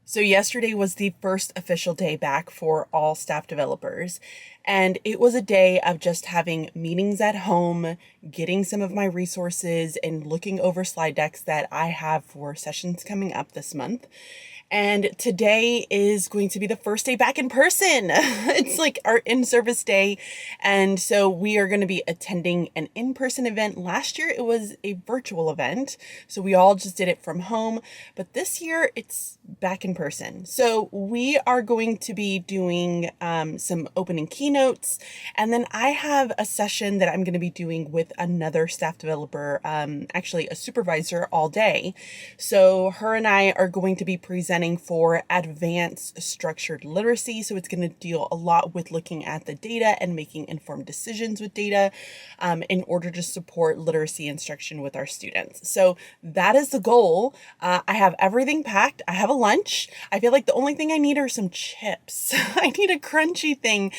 So yesterday was the first official day back for all staff developers, and it was a day of just having meetings at home, getting some of my resources and looking over slide decks that I have for sessions coming up this month. And today is going to be the first day back in person. It's like our in-service day. And so we are going to be attending an in-person event. Last year it was a virtual event, so we all just did it from home. But this year it's back in person. So we are going to be doing some opening keynotes. And then I have a session that I'm going to be doing with another staff developer, actually a supervisor all day. So her and I are going to be presenting for advanced structured literacy. So it's going to deal a lot with looking at the data and making informed decisions with data in order to support literacy instruction with our students. So that is the goal. I have everything packed. I have a lunch. I feel like the only thing I need are some chips. I need a crunchy thing.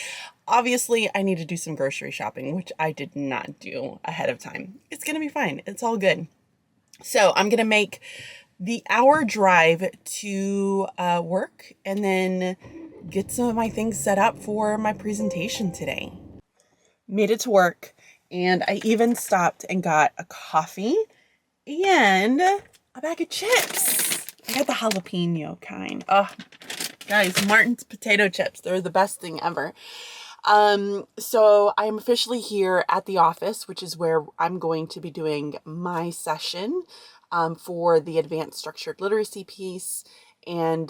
Obviously, I need to do some grocery shopping, which I did not do ahead of time. It's going to be fine. It's all good. So I'm going to make the hour drive to work and then get some of my things set up for my presentation today. Made it to work, and I even stopped and got a coffee and a bag of chips. I got the jalapeno kind. Oh, guys, Martin's potato chips. They're the best thing ever. So I'm officially here at the office, which is where I'm going to be doing my session for the advanced structured literacy piece. And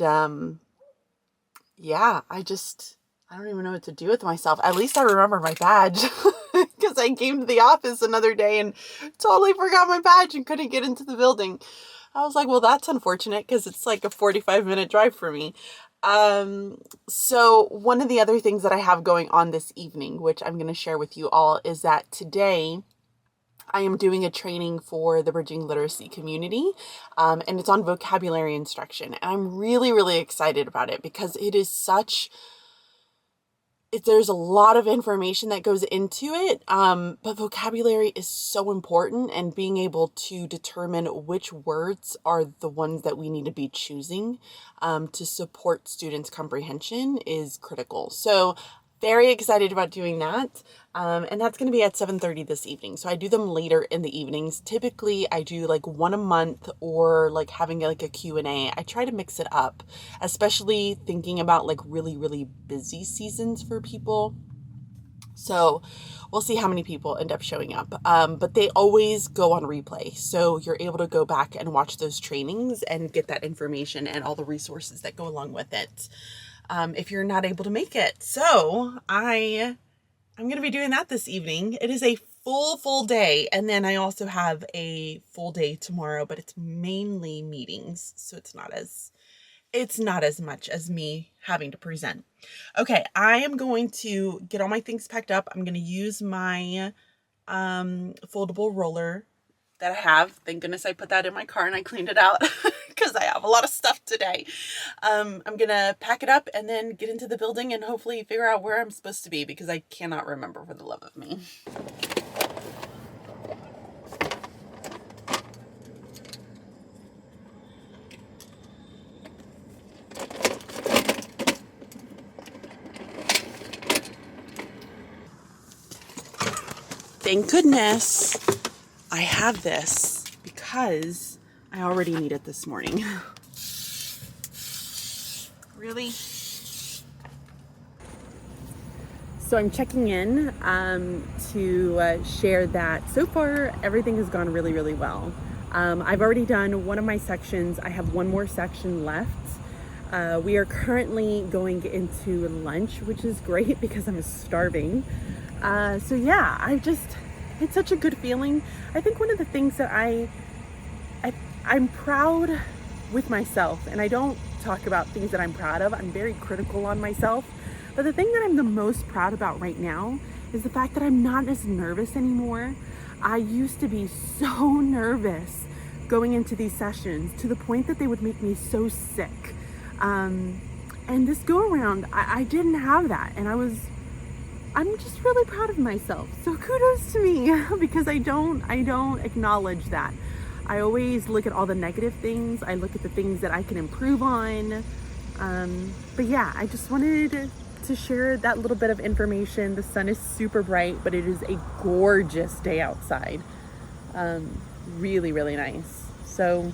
yeah, I don't even know what to do with myself. At least I remember my badge because I came to the office another day and totally forgot my badge and couldn't get into the building. I was like, well, that's unfortunate because it's like a 45-minute drive for me. So one of the other things that I have going on this evening, which I'm going to share with you all, is that today I am doing a training for the Bridging Literacy community, and it's on vocabulary instruction. And I'm really, really excited about it because there's a lot of information that goes into it, but vocabulary is so important, and being able to determine which words are the ones that we need to be choosing to support students' comprehension is critical. So very excited about doing that. And that's going to be at 7:30 this evening. So I do them later in the evenings. Typically I do like one a month, or like having like a Q&A. I try to mix it up, especially thinking about like really, really busy seasons for people. So we'll see how many people end up showing up. But they always go on replay. So you're able to go back and watch those trainings and get that information and all the resources that go along with it. If you're not able to make it. So I'm going to be doing that this evening. It is a full day. And then I also have a full day tomorrow, but it's mainly meetings. So it's not as much as me having to present. Okay. I am going to get all my things packed up. I'm going to use my, foldable roller that I have. Thank goodness I put that in my car and I cleaned it out because I have a lot of stuff today. I'm going to pack it up and then get into the building and hopefully figure out where I'm supposed to be because I cannot remember for the love of me. Thank goodness I have this because I already need it this morning. Really? So I'm checking in to share that so far everything has gone really, really well. I've already done one of my sections. I have one more section left. We are currently going into lunch, which is great because I'm starving. So yeah, it's such a good feeling. I think one of the things that I'm proud with myself, and I don't talk about things that I'm proud of. I'm very critical on myself. But the thing that I'm the most proud about right now is the fact that I'm not as nervous anymore. I used to be so nervous going into these sessions to the point that they would make me so sick. And this go around, I didn't have that. And I'm just really proud of myself. So kudos to me because I don't acknowledge that. I always look at all the negative things. I look at the things that I can improve on. But yeah, I just wanted to share that little bit of information. The sun is super bright, but it is a gorgeous day outside. Really, really nice. So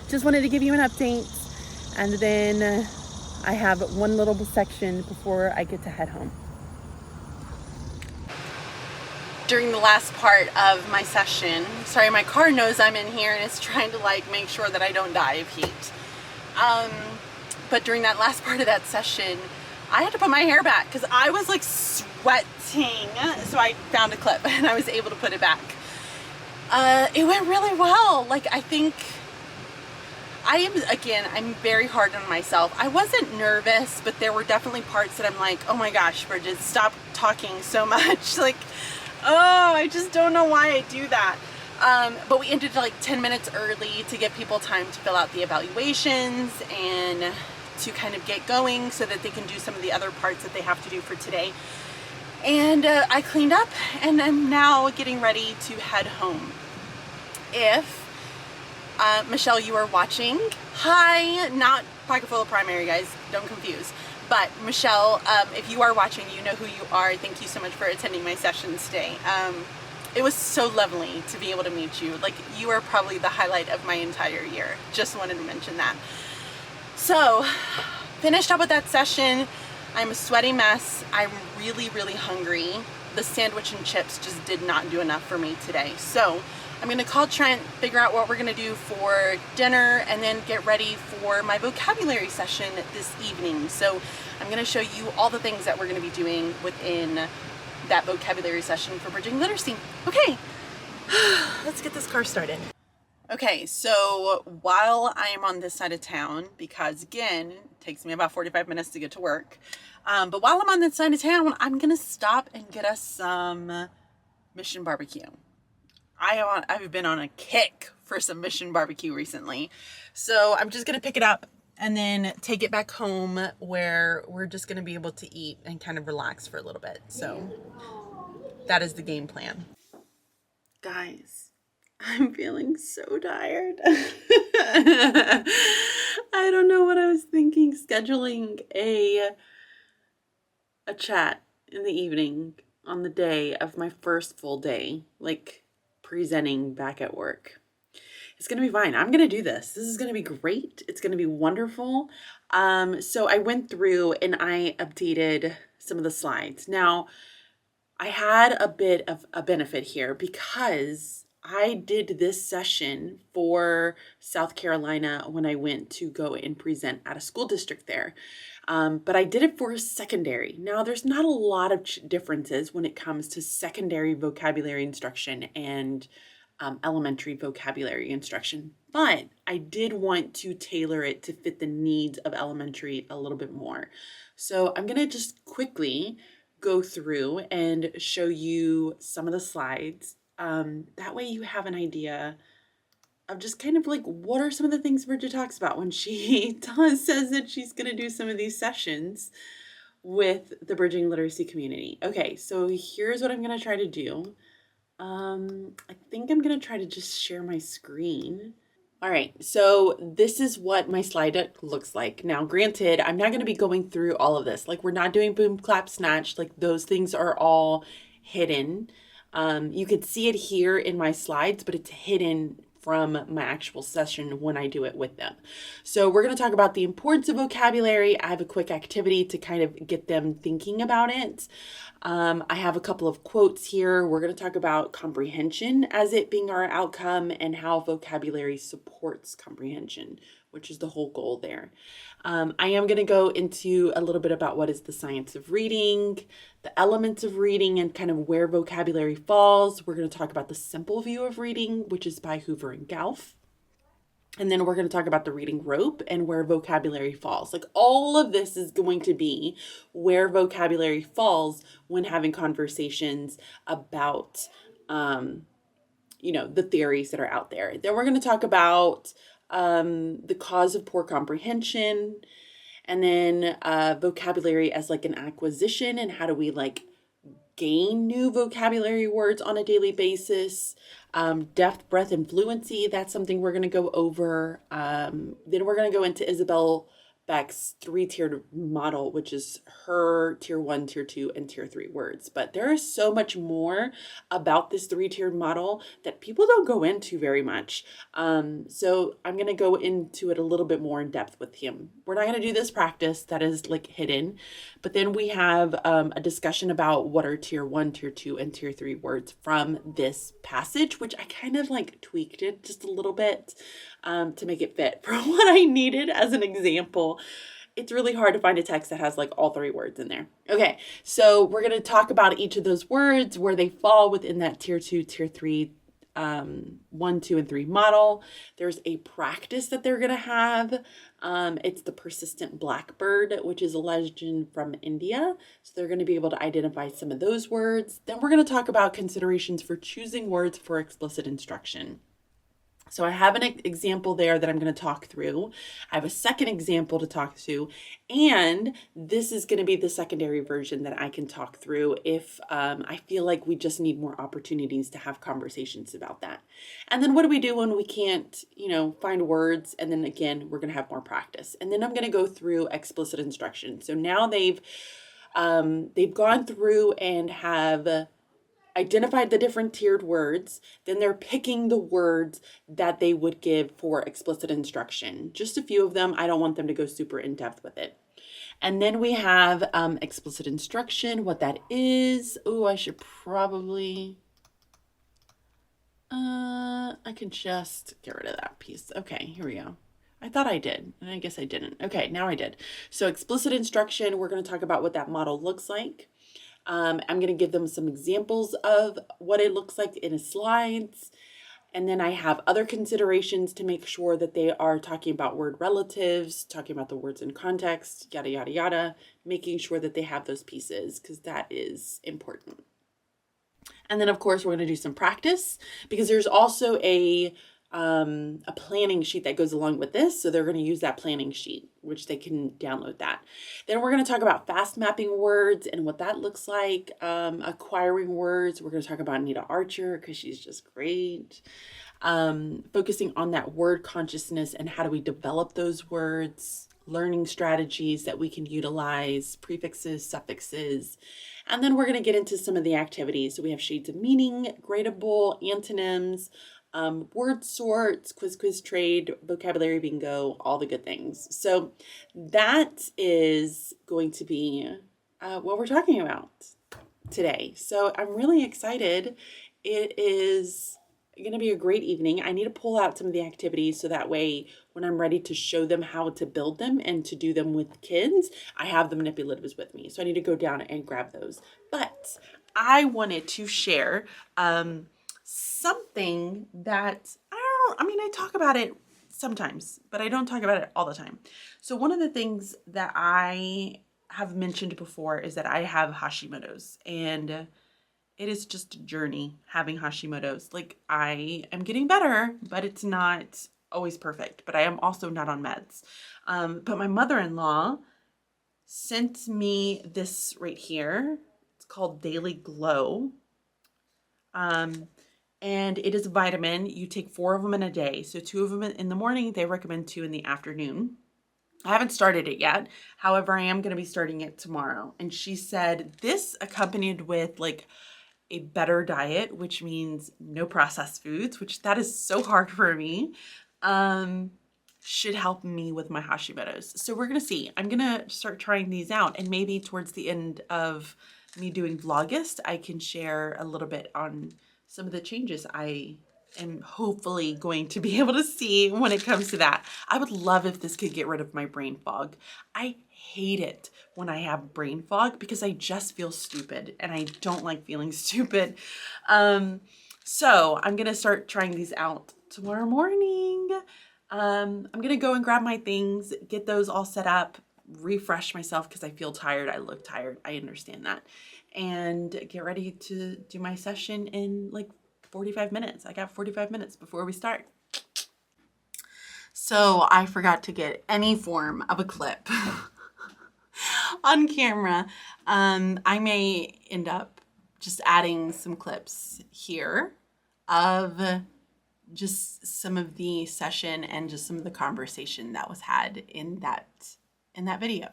just wanted to give you an update. And then I have one little section before I get to head home. During the last part of my session, sorry, my car knows I'm in here and it's trying to like make sure that I don't die of heat. But during that last part of that session, I had to put my hair back because I was like sweating. So I found a clip and I was able to put it back. It went really well. Like, I think I'm very hard on myself. I wasn't nervous, but there were definitely parts that I'm like, oh my gosh, Bridget, stop talking so much. Like, oh, I just don't know why I do that. But we ended like 10 minutes early to give people time to fill out the evaluations and to kind of get going so that they can do some of the other parts that they have to do for today. And I cleaned up and I'm now getting ready to head home. If Michelle, you are watching, hi, not Pocket Full of Primary, guys, don't confuse. But Michelle, if you are watching, you know who you are. Thank you so much for attending my sessions today. It was so lovely to be able to meet you. Like, you are probably the highlight of my entire year. Just wanted to mention that. So, finished up with that session. I'm a sweaty mess. I'm really, really hungry. The sandwich and chips just did not do enough for me today. So, I'm gonna call Trent, figure out what we're gonna do for dinner, and then get ready for my vocabulary session this evening. So, I'm gonna show you all the things that we're gonna be doing within that vocabulary session for bridging literacy. Okay, let's get this car started. Okay, so while I am on this side of town, because again, it takes me about 45 minutes to get to work, but while I'm on this side of town, I'm gonna stop and get us some Mission Barbecue. I've been on a kick for some Mission Barbecue recently, so I'm just gonna pick it up and then take it back home where we're just gonna be able to eat and kind of relax for a little bit. So that is the game plan. Guys, I'm feeling so tired. I don't know what I was thinking, scheduling a chat in the evening on the day of my first full day, like presenting back at work. It's going to be fine. I'm going to do this. This is going to be great. It's going to be wonderful. So I went through and I updated some of the slides. Now, I had a bit of a benefit here because I did this session for South Carolina when I went to go and present at a school district there. But I did it for secondary. Now, there's not a lot of differences when it comes to secondary vocabulary instruction and elementary vocabulary instruction, but I did want to tailor it to fit the needs of elementary a little bit more. So I'm going to just quickly go through and show you some of the slides. That way you have an idea of just kind of like what are some of the things Bridget talks about when she says that she's going to do some of these sessions with the Bridging Literacy community. Okay, so here's what I'm going to try to do. I think I'm going to try to just share my screen. All right, so this is what my slide deck looks like. Now, granted, I'm not going to be going through all of this. Like, we're not doing boom, clap, snatch. Like, those things are all hidden. You could see it here in my slides, but it's hidden from my actual session when I do it with them. So we're going to talk about the importance of vocabulary. I have a quick activity to kind of get them thinking about it. I have a couple of quotes here. We're going to talk about comprehension as it being our outcome and how vocabulary supports comprehension, which is the whole goal there. I am going to go into a little bit about what is the science of reading, the elements of reading, and kind of where vocabulary falls. We're going to talk about the simple view of reading, which is by Hoover and Gauff. And then we're going to talk about the reading rope and where vocabulary falls. Like, all of this is going to be where vocabulary falls when having conversations about, the theories that are out there. Then we're going to talk about the cause of poor comprehension, and then vocabulary as like an acquisition, and how do we like gain new vocabulary words on a daily basis. Depth, breadth, and fluency, that's something we're going to go over. Then we're going to go into Isabel Beck's 3-tiered model, which is her tier 1, tier 2, and tier 3 words. But there is so much more about this 3-tiered model that people don't go into very much. So I'm going to go into it a little bit more in depth with him. We're not going to do this practice that is like hidden, but then we have a discussion about what are tier 1, tier 2, and tier 3 words from this passage, which I kind of like tweaked it just a little bit to make it fit for what I needed as an example. It's really hard to find a text that has like all 3 words in there. Okay, so we're going to talk about each of those words, where they fall within that tier 2, tier 3, 1, 2, and 3 model. There's a practice that they're going to have. It's the persistent blackbird, which is a legend from India. So they're going to be able to identify some of those words. Then we're going to talk about considerations for choosing words for explicit instruction. So I have an example there that I'm going to talk through. I have a second example to talk to, and this is going to be the secondary version that I can talk through if I feel like we just need more opportunities to have conversations about that. And then what do we do when we can't, find words? And then again, we're going to have more practice. And then I'm going to go through explicit instruction. So now they've gone through and have identified the different tiered words, then they're picking the words that they would give for explicit instruction. Just a few of them. I don't want them to go super in depth with it. And then we have explicit instruction, what that is. Oh, I should probably, I can just get rid of that piece. Okay, here we go. I thought I did, and I guess I didn't. Okay, now I did. So explicit instruction, we're going to talk about what that model looks like. I'm going to give them some examples of what it looks like in his slides. And then I have other considerations to make sure that they are talking about word relatives, talking about the words in context, yada, yada, yada, making sure that they have those pieces because that is important. And then, of course, we're going to do some practice because there's also a planning sheet that goes along with this. So they're going to use that planning sheet, which they can download that. Then we're going to talk about fast mapping words and what that looks like. Acquiring words. We're going to talk about Anita Archer because she's just great. Focusing on that word consciousness and how do we develop those words, learning strategies that we can utilize, prefixes, suffixes. And then we're going to get into some of the activities. So we have shades of meaning, gradable, antonyms, word sorts, quiz trade, vocabulary bingo, all the good things. So that is going to be what we're talking about today. So I'm really excited. It is going to be a great evening. I need to pull out some of the activities so that way when I'm ready to show them how to build them and to do them with kids, I have the manipulatives with me. So I need to go down and grab those. But I wanted to share something that I talk about it sometimes, but I don't talk about it all the time. So one of the things that I have mentioned before is that I have Hashimoto's, and it is just a journey having Hashimoto's. Like, I am getting better, but it's not always perfect, but I am also not on meds. But my mother-in-law sent me this right here. It's called Daily Glow. And it is a vitamin. You take 4 of them in a day. So 2 of them in the morning. They recommend 2 in the afternoon. I haven't started it yet. However, I am going to be starting it tomorrow. And she said this accompanied with like a better diet, which means no processed foods, which that is so hard for me, should help me with my Hashimoto's. So we're going to see. I'm going to start trying these out. And maybe towards the end of me doing Vlogust, I can share a little bit on some of the changes I am hopefully going to be able to see when it comes to that. I would love if this could get rid of my brain fog. I hate it when I have brain fog because I just feel stupid and I don't like feeling stupid. So I'm going to start trying these out tomorrow morning. I'm going to go and grab my things, get those all set up, refresh myself because I feel tired. I look tired. I understand that. And get ready to do my session in like 45 minutes. I got 45 minutes before we start. So I forgot to get any form of a clip on camera. I may end up just adding some clips here of just some of the session and just some of the conversation that was had in that in that video.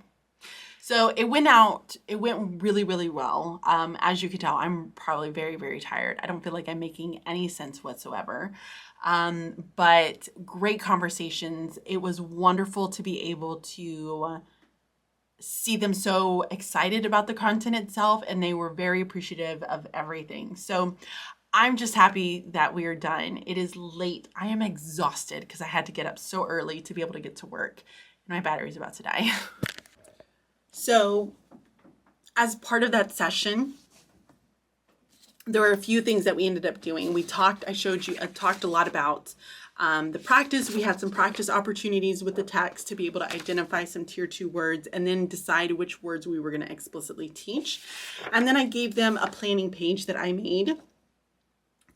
So it went really, really well. As you can tell, I'm probably very, very tired. I don't feel like I'm making any sense whatsoever. But great conversations. It was wonderful to be able to see them so excited about the content itself, and they were very appreciative of everything. So I'm just happy that we are done. It is late. I am exhausted because I had to get up so early to be able to get to work, and my battery's about to die. So as part of that session, there were a few things that we ended up doing. I talked a lot about the practice. We had some practice opportunities with the text to be able to identify some tier 2 words and then decide which words we were going to explicitly teach. And then I gave them a planning page that I made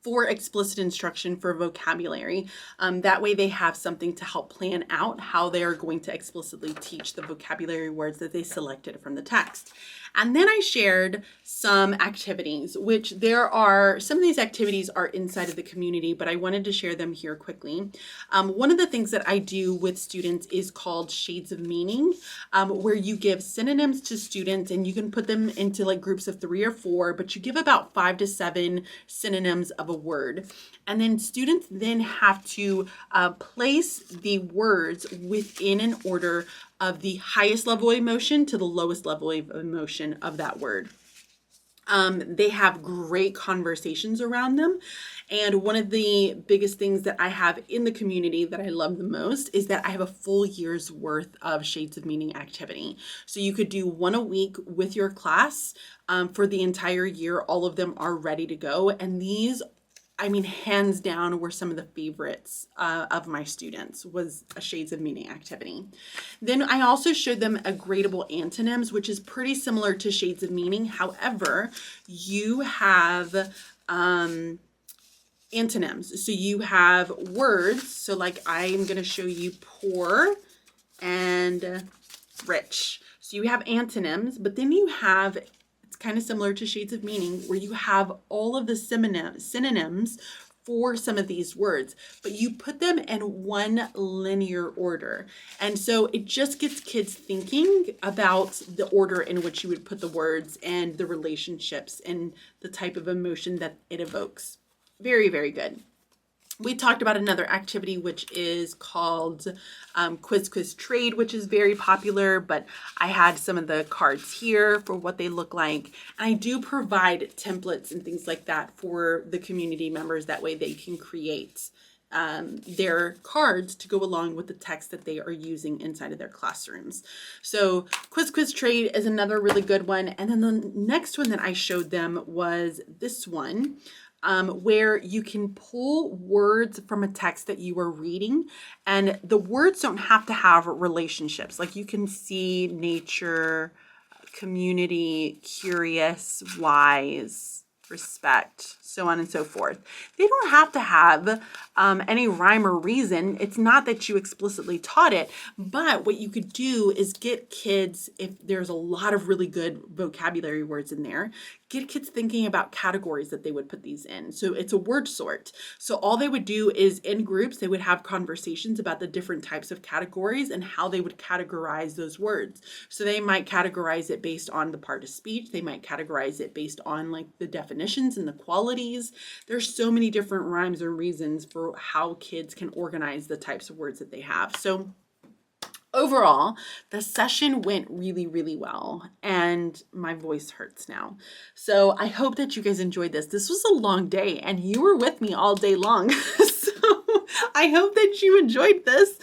for explicit instruction for vocabulary. That way they have something to help plan out how they are going to explicitly teach the vocabulary words that they selected from the text. And then I shared some activities, which some of these activities are inside of the community, but I wanted to share them here quickly. One of the things that I do with students is called Shades of Meaning, where you give synonyms to students and you can put them into like groups of 3 or 4, but you give about 5 to 7 synonyms of a word. And then students then have to place the words within an order of the highest level of emotion to the lowest level of emotion of that word. They have great conversations around them. And one of the biggest things that I have in the community that I love the most is that I have a full year's worth of Shades of Meaning activity. So you could do 1 a week with your class for the entire year. All of them are ready to go. And these, hands down, were some of the favorites of my students, was a Shades of Meaning activity. Then I also showed them a gradable antonyms, which is pretty similar to Shades of Meaning. However, you have antonyms. So you have words. So like I'm going to show you poor and rich. So you have antonyms, but then you have, kind of similar to Shades of Meaning, where you have all of the synonyms for some of these words, but you put them in one linear order. And so it just gets kids thinking about the order in which you would put the words and the relationships and the type of emotion that it evokes. Very, very good. We talked about another activity, which is called Quiz Trade, which is very popular, but I had some of the cards here for what they look like. And I do provide templates and things like that for the community members. That way they can create their cards to go along with the text that they are using inside of their classrooms. So Quiz Trade is another really good one. And then the next one that I showed them was this one. Where you can pull words from a text that you are reading, and the words don't have to have relationships. Like you can see nature, community, curious, wise, respect, so on and so forth. They don't have to have any rhyme or reason. It's not that you explicitly taught it, but what you could do is get kids, if there's a lot of really good vocabulary words in there, get kids thinking about categories that they would put these in. So it's a word sort. So all they would do is in groups, they would have conversations about the different types of categories and how they would categorize those words. So they might categorize it based on the part of speech. They might categorize it based on like the definitions and the qualities. There's so many different rhymes or reasons for how kids can organize the types of words that they have. So overall, the session went really, really well, and my voice hurts now. So I hope that you guys enjoyed this. This was a long day, and you were with me all day long. So I hope that you enjoyed this,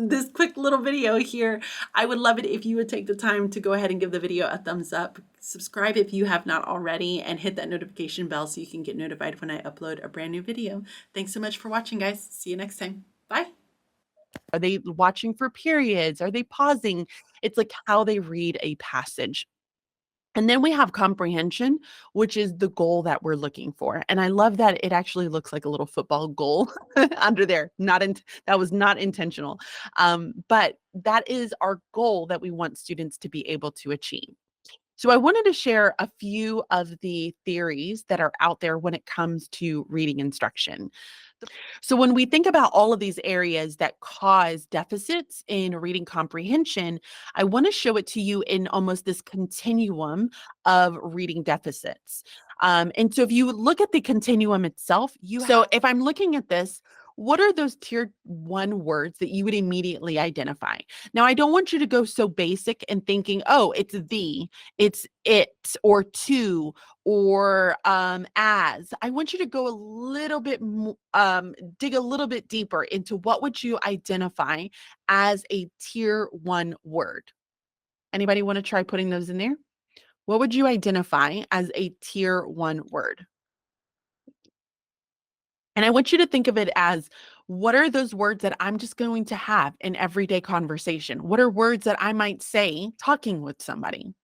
this quick little video here. I would love it if you would take the time to go ahead and give the video a thumbs up. Subscribe if you have not already, and hit that notification bell so you can get notified when I upload a brand new video. Thanks so much for watching, guys. See you next time. Bye. Are they watching for periods? Are they pausing? It's like how they read a passage. And then we have comprehension, which is the goal that we're looking for. And I love that it actually looks like a little football goal under there. That was not intentional. But that is our goal that we want students to be able to achieve. So I wanted to share a few of the theories that are out there when it comes to reading instruction. So when we think about all of these areas that cause deficits in reading comprehension, I want to show it to you in almost this continuum of reading deficits. And so if you look at the continuum itself, if I'm looking at this, what are those tier one words that you would immediately identify? Now, I don't want you to go so basic and thinking, oh, it's it, or to, or as. I want you to go a little bit dig a little bit deeper into what would you identify as a tier one word. Anybody want to try putting those in there? What would you identify as a tier one word? And I want you to think of it as, what are those words that I'm just going to have in everyday conversation? What are words that I might say talking with somebody?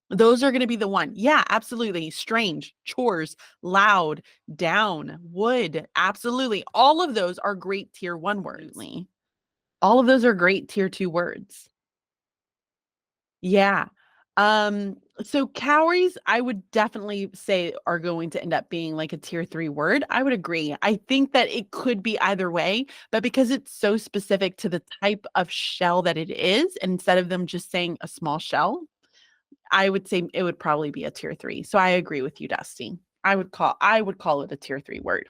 Those are going to be the one. Yeah, absolutely. Strange, chores, loud, down, would. Absolutely. All of those are great tier one words. All of those are great tier two words. Yeah. So calories, I would definitely say are going to end up being like a tier three word. I would agree. I think that it could be either way, but because it's so specific to the type of shell that it is, instead of them just saying a small shell, I would say it would probably be a tier three. So I agree with you, Dusty. I would call it a tier three word.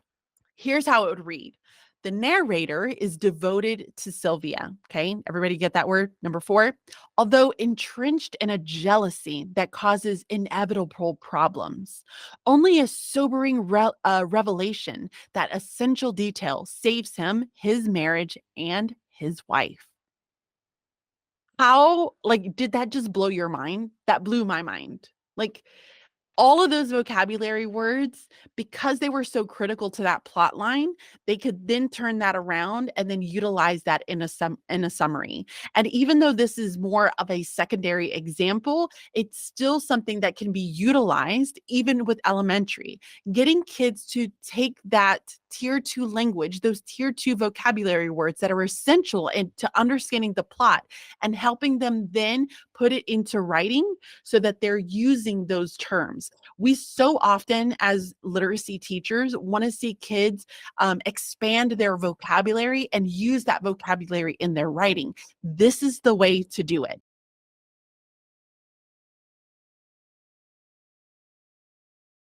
Here's how it would read. The narrator is devoted to Sylvia. Okay. Everybody get that word? Number 4. Although entrenched in a jealousy that causes inevitable problems, only a sobering revelation, that essential detail, saves him, his marriage, and his wife. How, like, did that just blow your mind? That blew my mind. Like, all of those vocabulary words, because they were so critical to that plot line, they could then turn that around and then utilize that in a summary. And even though this is more of a secondary example, it's still something that can be utilized even with elementary. Getting kids to take that tier 2 language, those tier 2 vocabulary words that are essential to understanding the plot, and helping them then put it into writing so that they're using those terms. We so often, as literacy teachers, want to see kids expand their vocabulary and use that vocabulary in their writing. This is the way to do it.